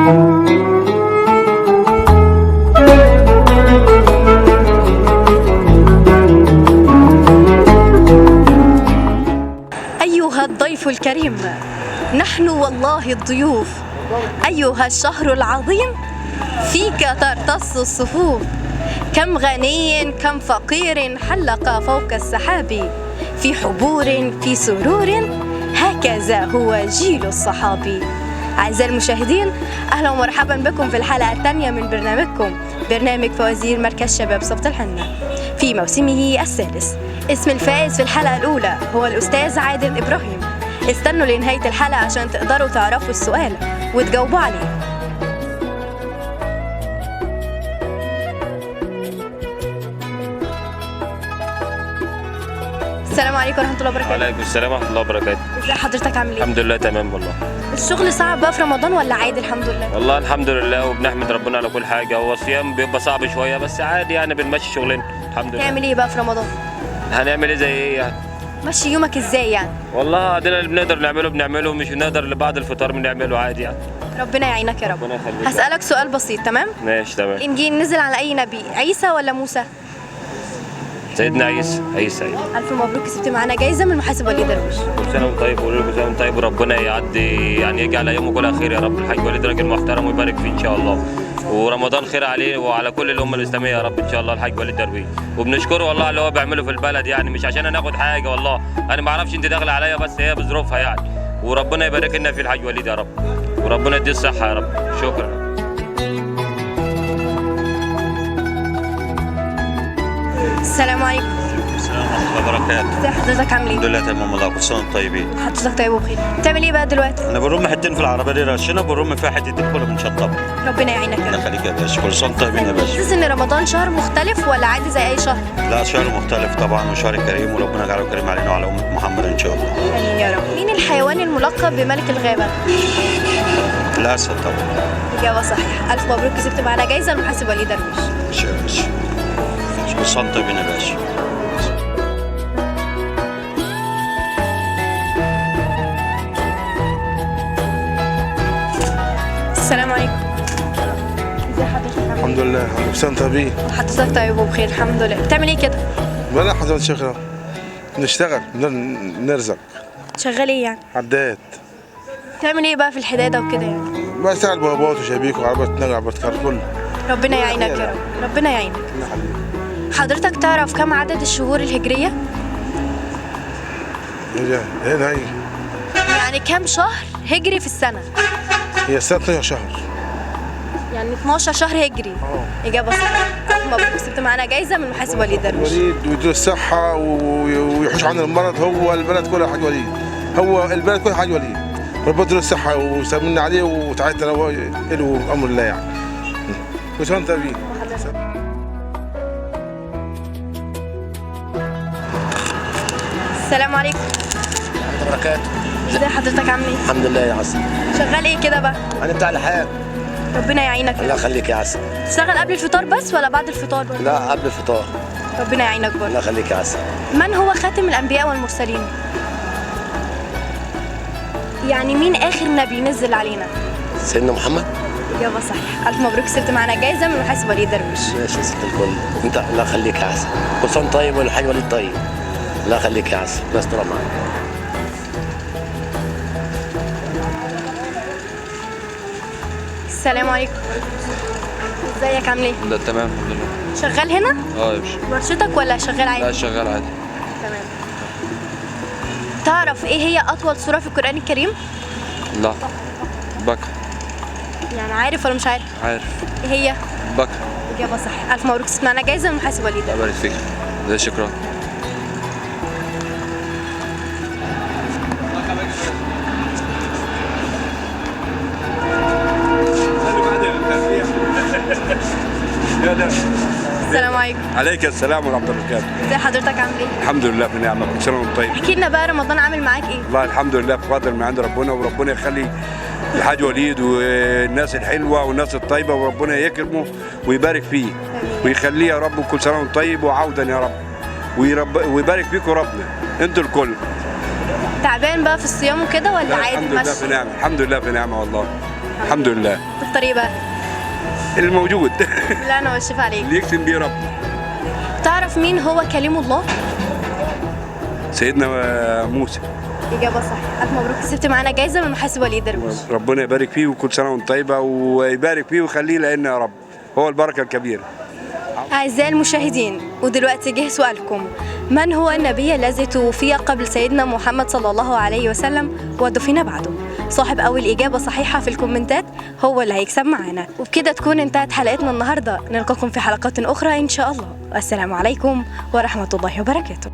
أيها الضيف الكريم، نحن والله الضيوف. أيها الشهر العظيم، فيك ترتص الصفوف. كم غني كم فقير حلق فوق السحاب، في حبور في سرور، هكذا هو جيل الصحابي. أعزائي المشاهدين، أهلا ومرحبا بكم في الحلقة الثانية من برنامجكم، برنامج فوازير مركز شباب صفت الحنة في موسمه الثالث. اسم الفائز في الحلقة الأولى هو الأستاذ عادل إبراهيم. استنوا لنهاية الحلقة عشان تقدروا تعرفوا السؤال وتجاوبوا عليه. السلام عليكم ورحمة الله وبركاته. وعليكم السلام ورحمة الله وبركاته. ازي حضرتك، عامل ايه؟ الحمد لله تمام والله. الشغل صعب بقى في رمضان ولا عادي الحمد لله؟ والله الحمد لله وبنحمد ربنا على كل حاجة. هو الصيام بيبقى صعب شوية بس عادي يعني بنمشي شغلنا الحمد لله. تعمل ايه بقى في رمضان؟ هنعمل ايه زي ايه يعني؟ مشي يومك ازاي يعني؟ والله عندنا اللي بنقدر نعمله بنعمله، مش بنقدر اللي بعد الفطار بنعمله عادي يعني. ربنا يعينك يا رب. ربنا يخليك. هسألك سؤال بسيط، تمام؟ ماشي تمام. الإنجيل نزل على أي نبي؟ عيسى ولا موسى؟ سيدنا عيسى. ألف مبروك، كسبت معانا جايزة من المحاسب وليد درويش. كل سنة وانت طيب وكل سنة وانت طيب وربنا يعدي يعني يجعل أيامه كلها خير يا رب. الحاج وليد راجل محترم ويبارك فيه إن شاء الله، ورمضان خير عليه وعلى كل الأمة الإسلامية يا رب إن شاء الله. الحاج وليد درويش وبنشكره والله على اللي هو بيعمله في البلد يعني، مش عشان أنا آخد حاجة والله، أنا ما أعرفش أنت داخلة عليا بس هي بظروفها يعني، وربنا يبارك لنا في الحاج وليد يا رب، وربنا يديه الصحة يا رب. شكرا. السلام عليكم. السلام ورحمة الله وبركاته. ازي حضرتك، عامل ايه؟ الحمد لله تمام والله، كل سنة وانتم طيبين. حضرتك طيب وبخير. بتعمل ايه بقى دلوقتي؟ أنا برم حتتين في العربية دي رشنا، برم فيها حتتين كله بنشطبها. ربنا يعينك يا الله رب. يخليك يا باشا، كل سنة وانتم طيبين يا باشا. حاسس إن رمضان شهر مختلف ولا عادي زي أي شهر؟ لا شهر مختلف طبعا وشهر كريم، وربنا يجعله كريم علينا وعلى أمة محمد إن شاء الله. آمين يا رب. مين الحيوان الملقب بملك الغابة؟ الأسد طبعا. إجابة صحيحة. ألف مبروك، كسبت معانا جايزة من المحاسب وليد درويش. ماشي يا باشا. كل سنة وانتم طيبين يا باشا. السلام عليكم. ازي حضرتك؟ الحمد لله. سنة طيبين. حضرتك طيب وبخير الحمد لله. بتعمل ايه كده؟ ولا حضرتك شغل، نشتغل نرزق. شغال ايه يعني؟ عداد. بتعمل ايه بقى في الحداده وكده يعني؟ بشتغل بوابات وشبيك وعربية نقل وعربية كار كله. ربنا يعينك يا رب، ربنا يعينك. حضرتك تعرف كم عدد الشهور الهجريه؟ هنا هي يعني كم شهر هجري في السنه؟ هي السنة 12 شهر. يعني 12 شهر هجري. إجابة صحيحة. ألف مبروك، كسبت معانا جايزة من محاسب وليد درويش. وليد ويديله الصحة ويحوش عن المرض. هو البلد كلها حاج وليد، هو البلد كلها حاج وليد. ربنا يديله الصحة وسمنا عليه وتعالى له أمر الله يعني. كل سنة وأنت طيبين. السلام عليكم. ورحمة الله وبركاته. ازي حضرتك، عامل ايه؟ الحمد لله يا عسل. شغال ايه كده بقى؟ انا بتاع الحياة. ربنا يعينك. الله يخليك يا عسل. تشتغل قبل الفطار بس ولا بعد الفطار برضه؟ لا قبل الفطار. ربنا يعينك الله برضه. يخليك يا عسل. من هو خاتم الأنبياء والمرسلين؟ يعني مين آخر نبي نزل علينا؟ سيدنا محمد. إجابة صحيحة. ألف مبروك، كسبت معانا جايزة من محاسب وليد درويش. ماشي يا ست الكل. انت الله يخليك يا عسل. كل سنة طيب والحي وليد طيب. الله يخليك يا عسل. الله يستر معاك. السلام عليكم. ازيك، عامل ايه؟ ده تمام الحمد لله. شغال هنا؟ يا باشا. ورشتك ولا شغال عادي؟ لا شغال عادي. تمام. تعرف ايه هي أطول سورة في القرآن الكريم؟ لا بكر. يعني عارف ولا مش عارف؟ عارف. ايه هي؟ بكر. إجابة صحيحة. ألف مبروك، كسبت معانا جايزة من محاسب وليد. الله يبارك فيك. ده شكرا. السلام عليكم. عليك السلام ورحمة الله وبركاته. ازي حضرتك، عامل ايه؟ الحمد لله في نعمة، كل سنة وانت طيب. احكي لنا بقى رمضان عامل معاك ايه؟ والله الحمد لله بفضل من عند ربنا، وربنا يخلي الحاج وليد والناس الحلوة والناس الطيبة، وربنا يكرمه ويبارك فيه ويخليه يا رب، كل سنة وانت طيب وعودا يا رب، ويبارك فيكم ربنا انتوا الكل. تعبان بقى في الصيام وكده ولا عادي الحمد لله ماشي؟ في نعمة، الحمد لله في نعمة والله. الحمد لله. تختار ايه بقى؟ الموجود لا انا والشفا عليك. اللي يكتم بيه ربنا. تعرف مين هو كليم الله؟ سيدنا موسى. اجابه صحيحه. الف مبروك، كسبت معانا جايزه من محاسب ولي درويش. ربنا يبارك فيه وكل سنه وانت طيبه ويبارك فيه ويخليه لنا يا رب، هو البركه الكبيره. أعزائي المشاهدين، ودلوقتي جه سؤالكم: من هو النبي الذي توفي قبل سيدنا محمد صلى الله عليه وسلم ودفن بعده؟ صاحب أول إجابة صحيحة في الكومنتات هو اللي هيكسب معانا. وبكده تكون انتهت حلقتنا النهاردة، نلقاكم في حلقات أخرى إن شاء الله. السلام عليكم ورحمة الله وبركاته.